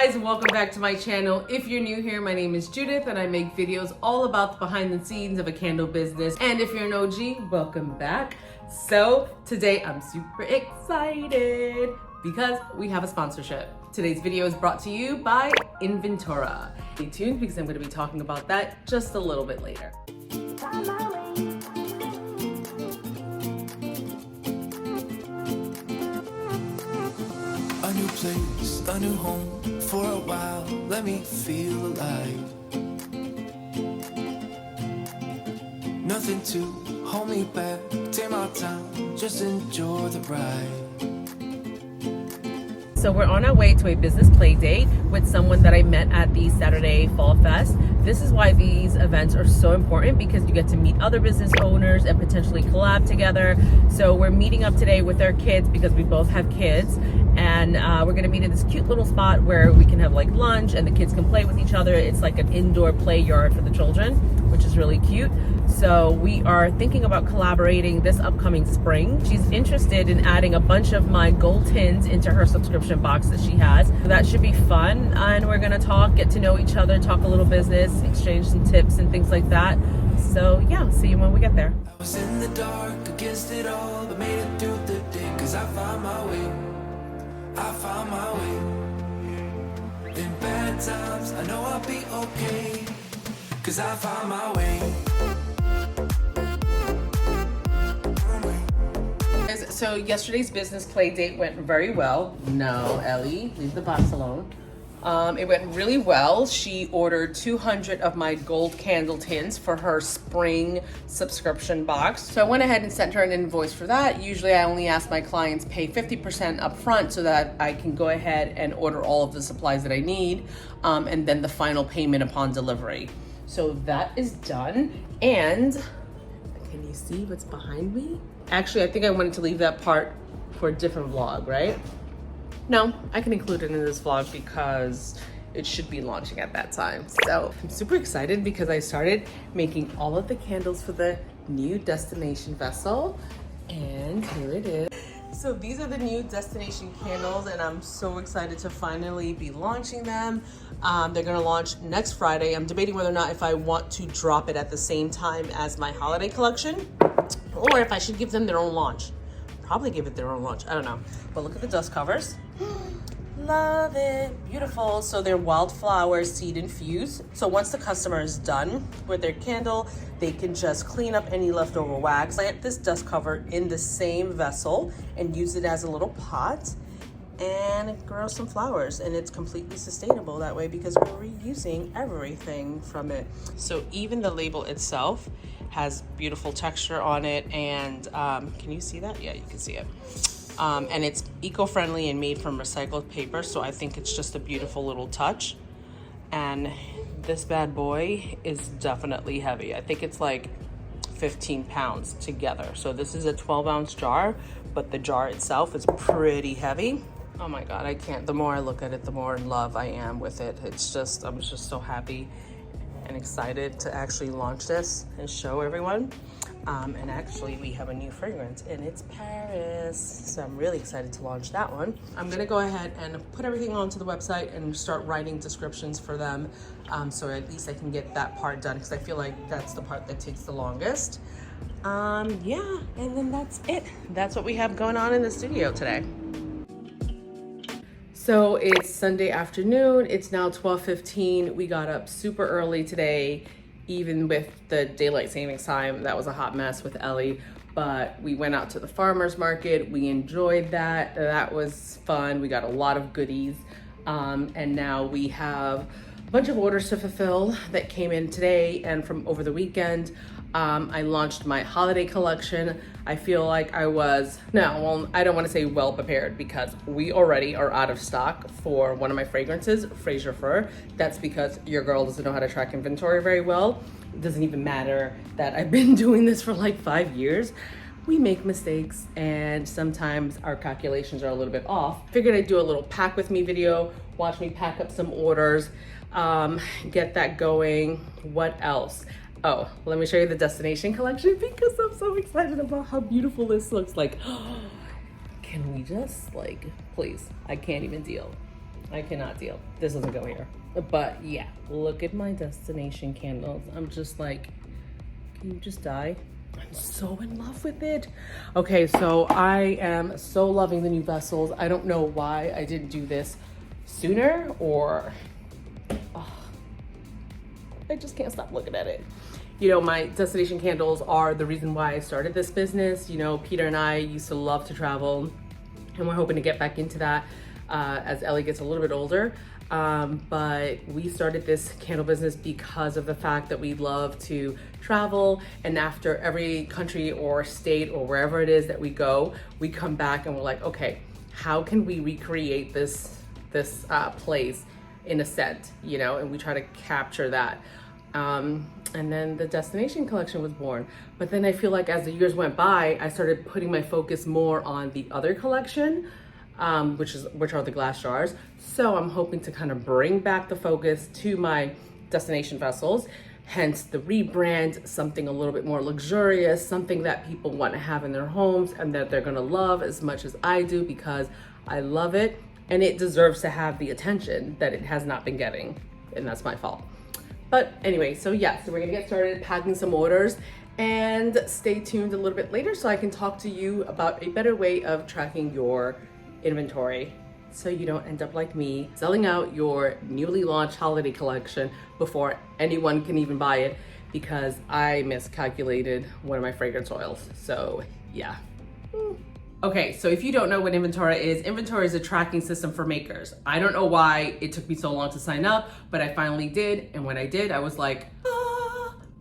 guys, welcome back to my channel. If you're new here, my name is Judith and I make videos all about the behind the scenes of a candle business. And if you're an OG, welcome back. So today I'm super excited because we have a sponsorship. Today's video is brought to you by Inventora. Stay tuned because I'm going to be talking about that just a little bit later. A new place, a new home, for a while, let me feel alive. Nothing to hold me back, take my time, just enjoy the ride. So we're on our way to a business play date with someone that I met at the Saturday Fall Fest. This is why these events are so important, because you get to meet other business owners and potentially collab together. So we're meeting up today with our kids because we both have kids, and we're gonna meet in this cute little spot where we can have like lunch and the kids can play with each other. It's like an indoor play yard for the children, which is really cute. So we are thinking about collaborating this upcoming spring. She's interested in adding a bunch of my gold tins into her subscription box that she has. So that should be fun, and we're gonna talk, get to know each other, talk a little business, exchange some tips and things like that. So yeah, see you when we get there. I was in the dark against it all, but made it through the day, cause I found my way, I found my way. In bad times, I know I'll be okay, cause I found my way. So yesterday's business play date went very well. No, Ellie, leave the box alone. It went really well. She ordered 200 of my gold candle tins for her spring subscription box. So I went ahead and sent her an invoice for that. Usually I only ask my clients pay 50% up front so that I can go ahead and order all of the supplies that I need, and then the final payment upon delivery. So that is done. And can you see what's behind me? Actually, I think I wanted to leave that part for a different vlog, right? No, I can include it in this vlog because it should be launching at that time. So I'm super excited because I started making all of the candles for the new destination vessel. And here it is. So these are the new destination candles, and I'm so excited to finally be launching them. They're gonna launch next Friday. I'm debating whether or not if I want to drop it at the same time as my holiday collection, or if I should give them their own launch. Probably give it their own launch, I don't know. But look at the dust covers. Love it, beautiful. So they're wildflower seed infused. So once the customer is done with their candle, they can just clean up any leftover wax, plant this dust cover in the same vessel and use it as a little pot and grow some flowers. And it's completely sustainable that way because we're reusing everything from it. So even the label itself has beautiful texture on it, and can you see that? Yeah, you can see it. And it's eco-friendly and made from recycled paper, so I think it's just a beautiful little touch. And this bad boy is definitely heavy. I think it's like 15 pounds together. So this is a 12-ounce jar, but the jar itself is pretty heavy. Oh my God, I can't. The more I look at it, the more in love I am with it. It's just, I'm just so happy and excited to actually launch this and show everyone. And actually we have a new fragrance and it's Paris. So I'm really excited to launch that one. I'm gonna go ahead and put everything onto the website and start writing descriptions for them. So at least I can get that part done because I feel like that's the part that takes the longest. Yeah, and then that's it. That's what we have going on in the studio today. So it's Sunday afternoon. It's now 12:15. We got up super early today, even with the daylight savings time. That was a hot mess with Ellie, but we went out to the farmer's market. We enjoyed that. That was fun. We got a lot of goodies. And now we have a bunch of orders to fulfill that came in today and from over the weekend. I launched my holiday collection. I feel like I was, well, I don't want to say well prepared because we already are out of stock for one of my fragrances, Fraser Fur. That's because your girl doesn't know how to track inventory very well. It doesn't even matter that I've been doing this for like 5 years. We make mistakes and sometimes our calculations are a little bit off. Figured I'd do a little pack with me video, watch me pack up some orders, get that going. What else? Oh, let me show you the destination collection because I'm so excited about how beautiful this looks. Like, can we just, like, please, I can't even deal. I cannot deal. This doesn't go here. But yeah, look at my destination candles. I'm just like, can you just die? I'm so in love with it. Okay, so I am so loving the new vessels. I don't know why I didn't do this sooner, or I just can't stop looking at it. You know, my destination candles are the reason why I started this business. You know, Peter and I used to love to travel, and we're hoping to get back into that as Ellie gets a little bit older. But we started this candle business because of the fact that we love to travel, and after every country or state or wherever it is that we go, we come back and we're like, okay, how can we recreate this place in a scent, you know, and we try to capture that. And then the destination collection was born. But then I feel like as the years went by, I started putting my focus more on the other collection, which are the glass jars. So I'm hoping to kind of bring back the focus to my destination vessels, hence the rebrand, something a little bit more luxurious, something that people want to have in their homes and that they're gonna love as much as I do, because I love it and it deserves to have the attention that it has not been getting, and that's my fault. But anyway, so yeah, so we're gonna get started packing some orders, and stay tuned a little bit later so I can talk to you about a better way of tracking your inventory, so you don't end up like me selling out your newly launched holiday collection before anyone can even buy it because I miscalculated one of my fragrance oils. So yeah. Okay, so if you don't know what inventory is a tracking system for makers. I don't know why it took me so long to sign up, but I finally did. And when I did, I was like,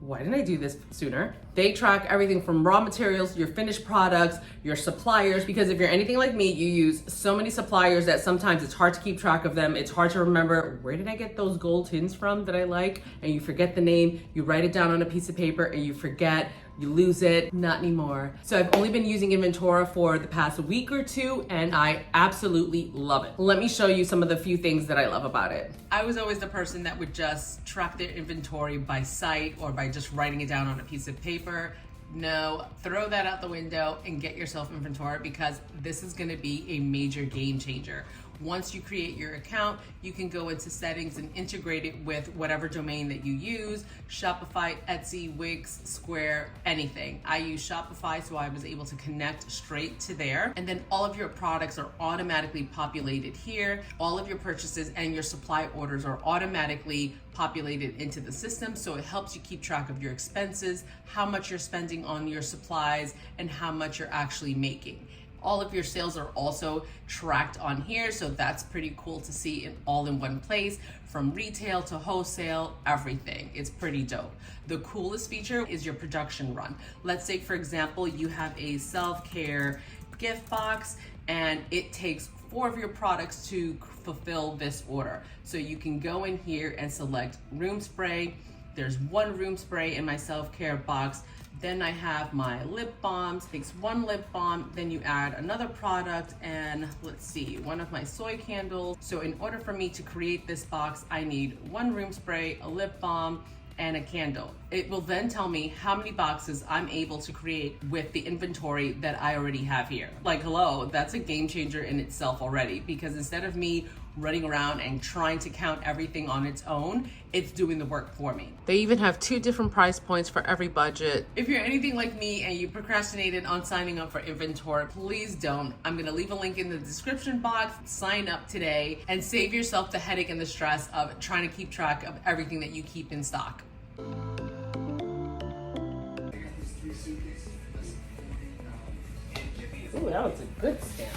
why didn't I do this sooner? They track everything from raw materials, your finished products, your suppliers, because if you're anything like me, you use so many suppliers that sometimes it's hard to keep track of them. It's hard to remember, where did I get those gold tins from that I like? And you forget the name, you write it down on a piece of paper and you forget, you lose it. Not anymore. So I've only been using Inventora for the past week or two, and I absolutely love it. Let me show you some of the few things that I love about it. I was always the person that would just track their inventory by sight or by just writing it down on a piece of paper. No, throw that out the window and get yourself Inventora, because this is gonna be a major game changer. Once you create your account, you can go into settings and integrate it with whatever domain that you use, Shopify, Etsy, Wix, Square, anything. I use Shopify, so I was able to connect straight to there. And then all of your products are automatically populated here. All of your purchases and your supply orders are automatically populated into the system. So it helps you keep track of your expenses, how much you're spending on your supplies, and how much you're actually making. All of your sales are also tracked on here, so that's pretty cool to see it all in one place, from retail to wholesale, everything. It's pretty dope. The coolest feature is your production run. Let's say, for example, you have a self-care gift box and it takes 4 of your products to fulfill this order. So you can go in here and select room spray. There's 1 room spray in my self-care box. Then I have my lip balms, takes 1 lip balm, then you add another product, and let's see, 1 of my soy candles. So in order for me to create this box, I need 1 room spray, a lip balm, and a candle. It will then tell me how many boxes I'm able to create with the inventory that I already have here. Like, hello, that's a game changer in itself already, because instead of me running around and trying to count everything on its own, it's doing the work for me. They even have 2 different price points for every budget. If you're anything like me and you procrastinated on signing up for Inventora, please don't. I'm gonna leave a link in the description box. Sign up today and save yourself the headache and the stress of trying to keep track of everything that you keep in stock. Ooh, that was a good stand.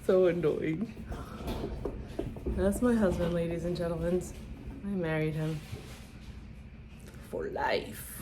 So annoying. That's my husband, ladies and gentlemen. I married him for life.